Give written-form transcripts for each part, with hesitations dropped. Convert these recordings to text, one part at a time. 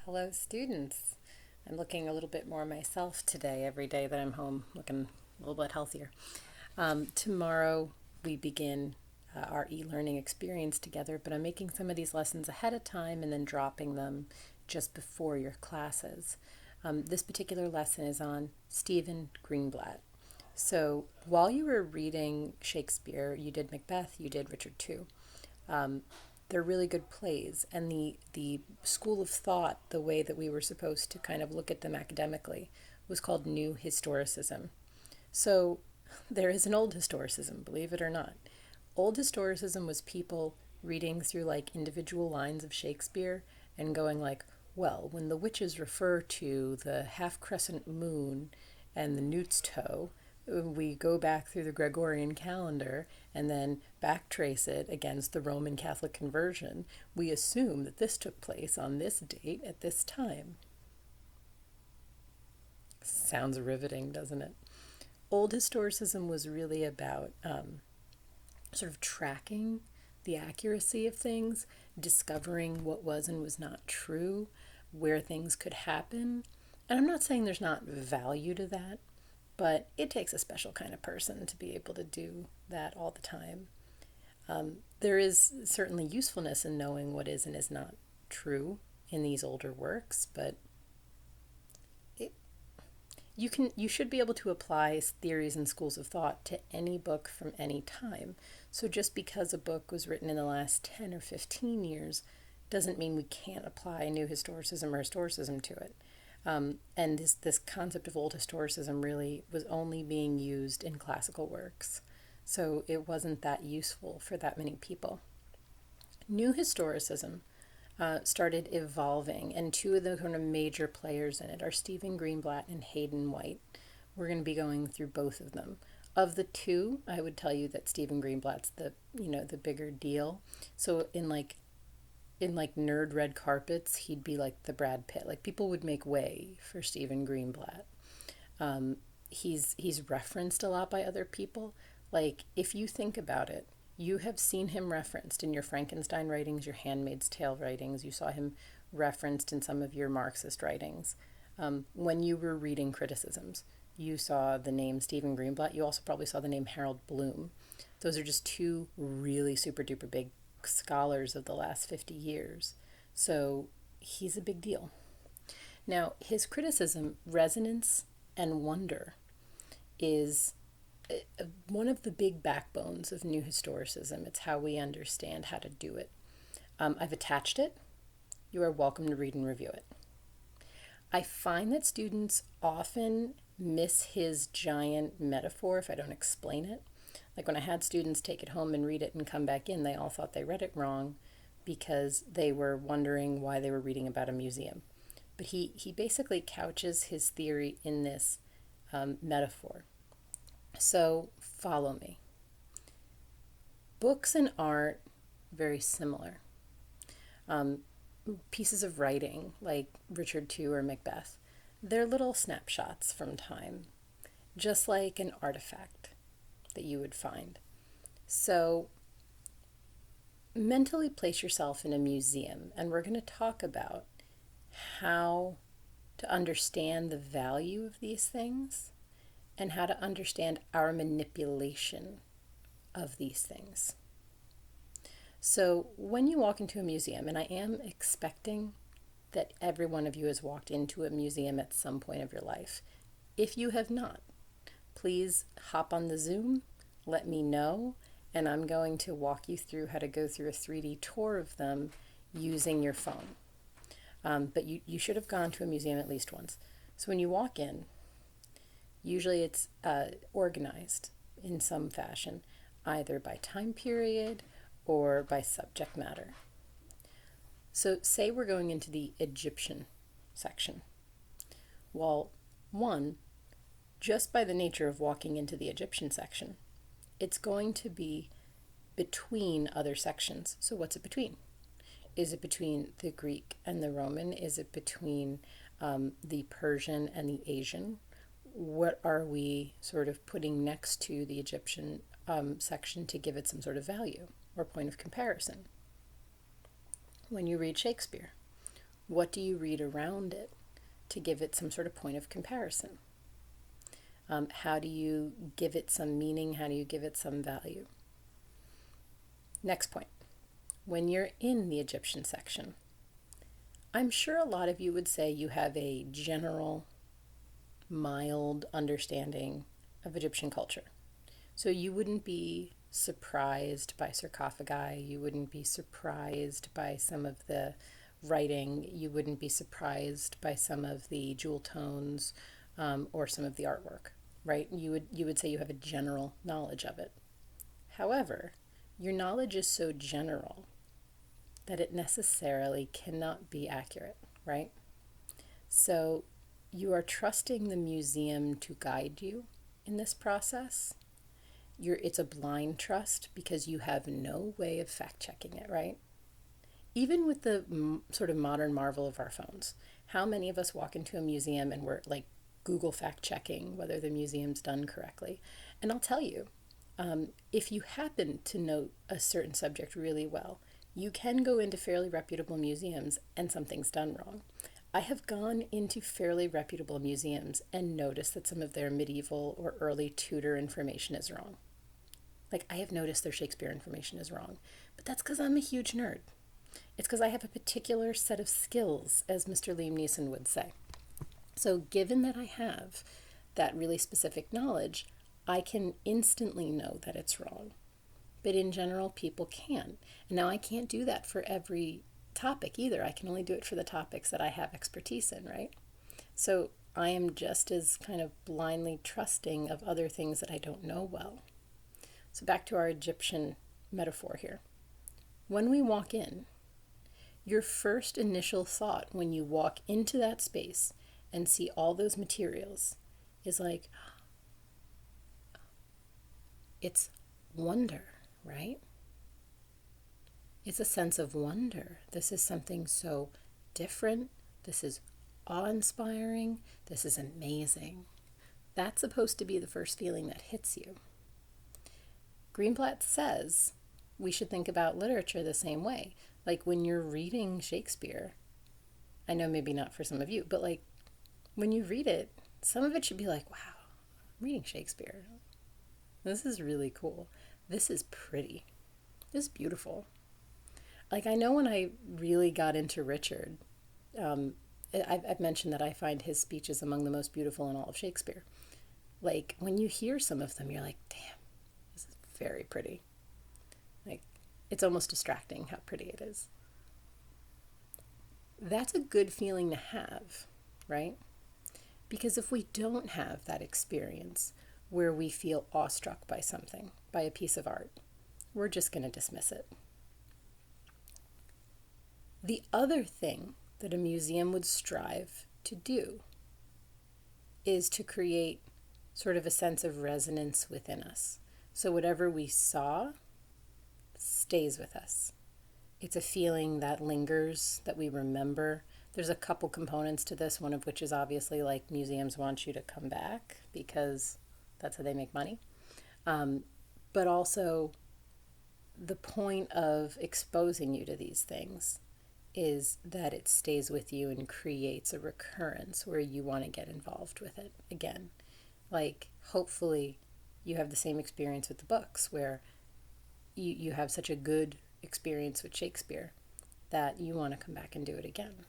Hello, students. I'm looking a little bit more myself today, every day that I'm home, looking a little bit healthier. Tomorrow we begin our e-learning experience together, but I'm making some of these lessons ahead of time and then dropping them just before your classes. This particular lesson is on Stephen Greenblatt. So while you were reading Shakespeare, you did Macbeth, you did Richard too. They're really good plays, and the school of thought, the way that we were supposed to kind of look at them academically, was called New Historicism. So there is an old historicism, believe it or not. Old historicism was people reading through like individual lines of Shakespeare and going like, well, when the witches refer to the half crescent moon and the newt's toe, we go back through the Gregorian calendar and then backtrace it against the Roman Catholic conversion. We assume that this took place on this date at this time. Sounds riveting, doesn't it? Old historicism was really about sort of tracking the accuracy of things, discovering what was and was not true, where things could happen. And I'm not saying there's not value to that, but it takes a special kind of person to be able to do that all the time. There is certainly usefulness in knowing what is and is not true in these older works, but it, you should be able to apply theories and schools of thought to any book from any time. So just because a book was written in the last 10 or 15 years doesn't mean we can't apply new historicism or historicism to it. And this concept of old historicism really was only being used in classical works. So it wasn't that useful for that many people. New historicism started evolving, and two of the kind of major players in it are Stephen Greenblatt and Hayden White. We're going to be going through both of them. Of the two, I would tell you that Stephen Greenblatt's the bigger deal. So in nerd red carpets, he'd be like the Brad Pitt. Like people would make way for Stephen Greenblatt. He's referenced a lot by other people. Like if you think about it, you have seen him referenced in your Frankenstein writings, your Handmaid's Tale writings. You saw him referenced in some of your Marxist writings. When you were reading criticisms, you saw the name Stephen Greenblatt. You also probably saw the name Harold Bloom. Those are just two really super duper big scholars of the last 50 years. So he's a big deal. Now, his criticism, resonance and wonder, is one of the big backbones of New Historicism. It's how we understand how to do it. I've attached it. You are welcome to read and review it. I find that students often miss his giant metaphor if I don't explain it. Like when I had students take it home and read it and come back in, they all thought they read it wrong because they were wondering why they were reading about a museum. But he basically couches his theory in this metaphor. So follow me. Books and art, very similar. Pieces of writing, like Richard II or Macbeth, they're little snapshots from time, just like an artifact that you would find. So mentally place yourself in a museum, and we're going to talk about how to understand the value of these things and how to understand our manipulation of these things. So when you walk into a museum, and I am expecting that every one of you has walked into a museum at some point of your life. If you have not, please hop on the Zoom, let me know, and I'm going to walk you through how to go through a 3D tour of them using your phone. But you should have gone to a museum at least once. So when you walk in, usually it's organized in some fashion, either by time period or by subject matter. So say we're going into the Egyptian section. Well, one, just by the nature of walking into the Egyptian section, it's going to be between other sections. So what's it between? Is it between the Greek and the Roman? Is it between the Persian and the Asian? What are we sort of putting next to the Egyptian section to give it some sort of value or point of comparison? When you read Shakespeare, What do you read around it to give it some sort of point of comparison? How do you give it some meaning? How do you give it some value? Next point. When you're in the Egyptian section, I'm sure a lot of you would say you have a general, mild understanding of Egyptian culture. So you wouldn't be surprised by sarcophagi, you wouldn't be surprised by some of the writing, you wouldn't be surprised by some of the jewel tones, or some of the artwork, right? You would say you have a general knowledge of it. However, your knowledge is so general that it necessarily cannot be accurate, right? So you are trusting the museum to guide you in this process. It's a blind trust because you have no way of fact checking it, right? Even with the sort of modern marvel of our phones, how many of us walk into a museum and we're like Google fact checking whether the museum's done correctly? And I'll tell you, if you happen to know a certain subject really well, you can go into fairly reputable museums and something's done wrong. I have gone into fairly reputable museums and noticed that some of their medieval or early Tudor information is wrong. Like, I have noticed their Shakespeare information is wrong, but that's because I'm a huge nerd. It's because I have a particular set of skills, as Mr. Liam Neeson would say. So given that I have that really specific knowledge, I can instantly know that it's wrong. But in general, people can. And now I can't do that for every topic either. I can only do it for the topics that I have expertise in, right? So I am just as kind of blindly trusting of other things that I don't know well. So back to our Egyptian metaphor here. When we walk in, your first initial thought when you walk into that space and see all those materials is like, it's wonder, right? It's a sense of wonder. This is something so different. This is awe-inspiring. This is amazing. That's supposed to be the first feeling that hits you. Greenblatt says we should think about literature the same way. Like when you're reading Shakespeare, I know maybe not for some of you, but like when you read it, some of it should be like, wow, I'm reading Shakespeare. This is really cool. This is pretty. This is beautiful. Like, I know when I really got into Richard, I've mentioned that I find his speeches among the most beautiful in all of Shakespeare. Like, when you hear some of them, you're like, damn, this is very pretty. Like, it's almost distracting how pretty it is. That's a good feeling to have, right? Because if we don't have that experience where we feel awestruck by something, by a piece of art, we're just going to dismiss it. The other thing that a museum would strive to do is to create sort of a sense of resonance within us. So whatever we saw stays with us. It's a feeling that lingers, that we remember. There's a couple components to this, one of which is obviously like museums want you to come back because that's how they make money. But also the point of exposing you to these things is that it stays with you and creates a recurrence where you want to get involved with it again. Like, hopefully you have the same experience with the books where you have such a good experience with Shakespeare that you want to come back and do it again.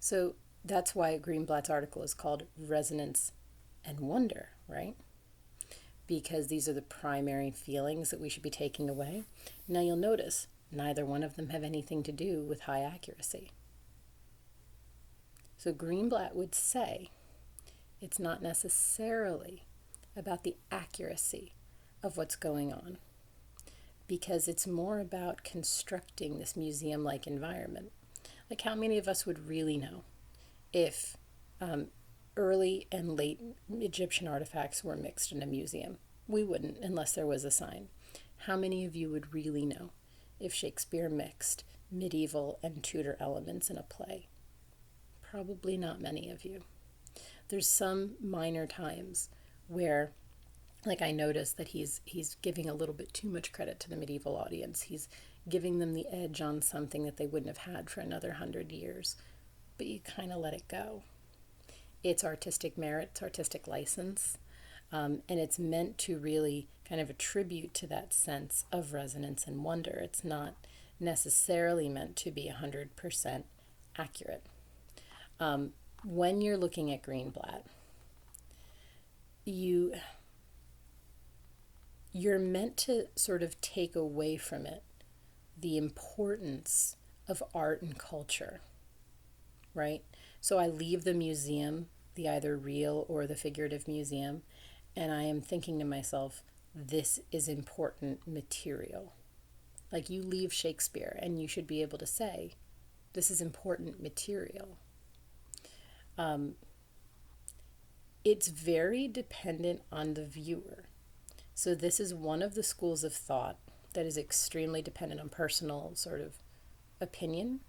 So that's why Greenblatt's article is called Resonance and Wonder, right? Because these are the primary feelings that we should be taking away. Now you'll notice neither one of them have anything to do with high accuracy. So Greenblatt would say it's not necessarily about the accuracy of what's going on, because it's more about constructing this museum-like environment. Like, how many of us would really know if early and late Egyptian artifacts were mixed in a museum? We wouldn't, unless there was a sign. How many of you would really know if Shakespeare mixed medieval and Tudor elements in a play? Probably not many of you. There's some minor times where, like, I noticed that he's giving a little bit too much credit to the medieval audience. He's giving them the edge on something that they wouldn't have had for another 100 years. But you kind of let it go. It's artistic merit, it's artistic license, and it's meant to really kind of attribute to that sense of resonance and wonder. It's not necessarily meant to be 100% accurate. When you're looking at Greenblatt, you're meant to sort of take away from it the importance of art and culture, right? So I leave the museum, the either real or the figurative museum, and I am thinking to myself, this is important material. Like, you leave Shakespeare and you should be able to say, this is important material. It's very dependent on the viewer. So this is one of the schools of thought that is extremely dependent on personal sort of opinion.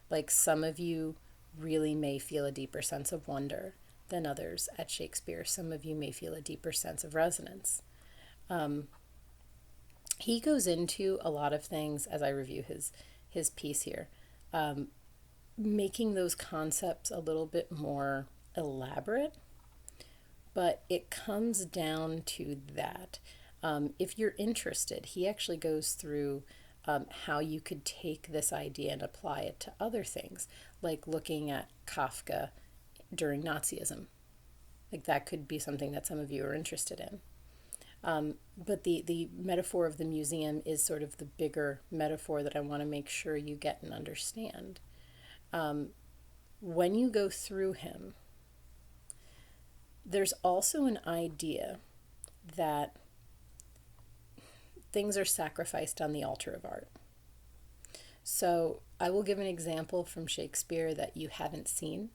Like, some of you really may feel a deeper sense of wonder than others at Shakespeare. Some of you may feel a deeper sense of resonance. He goes into a lot of things as I review his piece here, making those concepts a little bit more elaborate, but it comes down to that. If you're interested, he actually goes through how you could take this idea and apply it to other things, like looking at Kafka during Nazism. Like, that could be something that some of you are interested in. But the metaphor of the museum is sort of the bigger metaphor that I want to make sure you get and understand. When you go through him, there's also an idea that things are sacrificed on the altar of art. So I will give an example from Shakespeare that you haven't seen.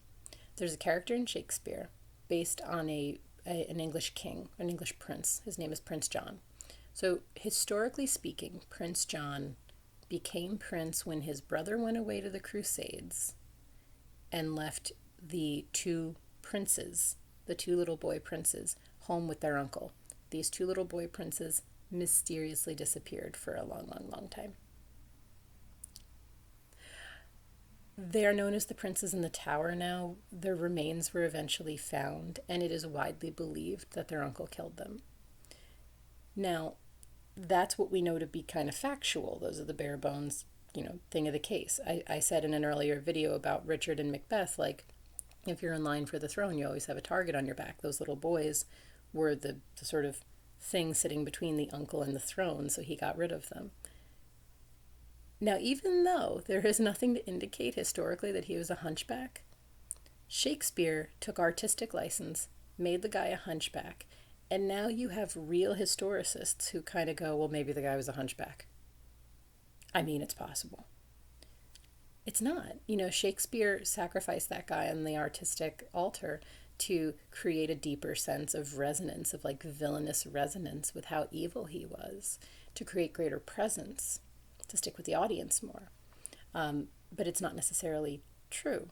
There's a character in Shakespeare based on an English king, an English prince. His name is Prince John. So historically speaking, Prince John became prince when his brother went away to the Crusades and left the two princes, the two little boy princes, home with their uncle. These two little boy princes mysteriously disappeared for a long, long, long time. They are known as the princes in the tower now. Their remains were eventually found, and it is widely believed that their uncle killed them. Now, that's what we know to be kind of factual. Those are the bare bones, thing of the case. I said in an earlier video about Richard and Macbeth, like, if you're in line for the throne, you always have a target on your back. Those little boys were the sort of thing sitting between the uncle and the throne, so he got rid of them. Now, even though there is nothing to indicate historically that he was a hunchback, Shakespeare took artistic license, made the guy a hunchback, and now you have real historicists who kind of go, well, maybe the guy was a hunchback. I mean, it's possible. It's not. Shakespeare sacrificed that guy on the artistic altar to create a deeper sense of resonance, of like villainous resonance with how evil he was, to create greater presence, to stick with the audience more. But it's not necessarily true,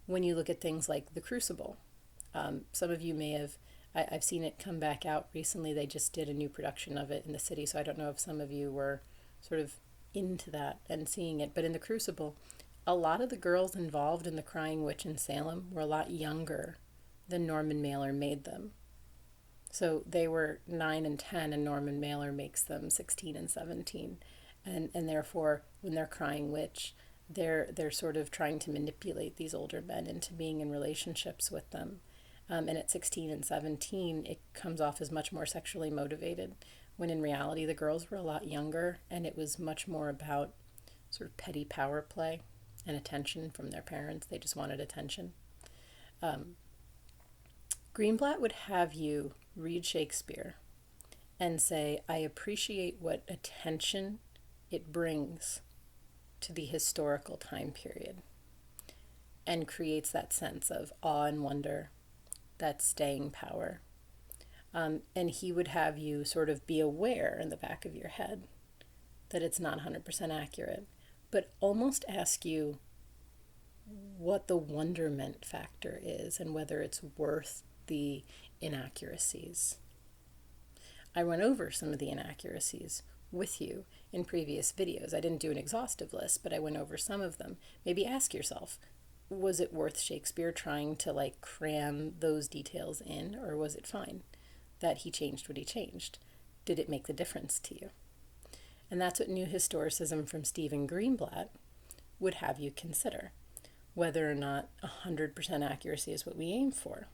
When you look at things like The Crucible, some of you may have, I've seen it come back out recently. They just did a new production of it in the city, so I don't know if some of you were sort of into that and seeing it. But in The Crucible, a lot of the girls involved in the Crying Witch in Salem were a lot younger than Norman Mailer made them. So they were 9 and 10, and Norman Mailer makes them 16 and 17. And therefore, when they're crying witch, they're sort of trying to manipulate these older men into being in relationships with them. And at 16 and 17, it comes off as much more sexually motivated, when in reality the girls were a lot younger, and it was much more about sort of petty power play and attention from their parents. They just wanted attention. Greenblatt would have you read Shakespeare and say, I appreciate what attention it brings to the historical time period, and creates that sense of awe and wonder, that staying power. And he would have you sort of be aware in the back of your head that it's not 100% accurate, but almost ask you what the wonderment factor is and whether it's worth the inaccuracies. I went over some of the inaccuracies with you in previous videos. I didn't do an exhaustive list, but I went over some of them. Maybe ask yourself, was it worth Shakespeare trying to like cram those details in, or was it fine that he changed what he changed? Did it make the difference to you? And that's what New Historicism from Stephen Greenblatt would have you consider, whether or not 100% accuracy is what we aim for,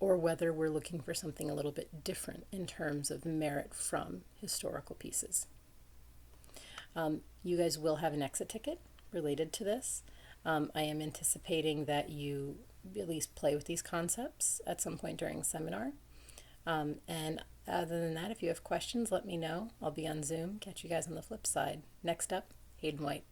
or whether we're looking for something a little bit different in terms of merit from historical pieces. You guys will have an exit ticket related to this. I am anticipating that you at least play with these concepts at some point during the seminar. And other than that, if you have questions, let me know. I'll be on Zoom. Catch you guys on the flip side. Next up, Hayden White.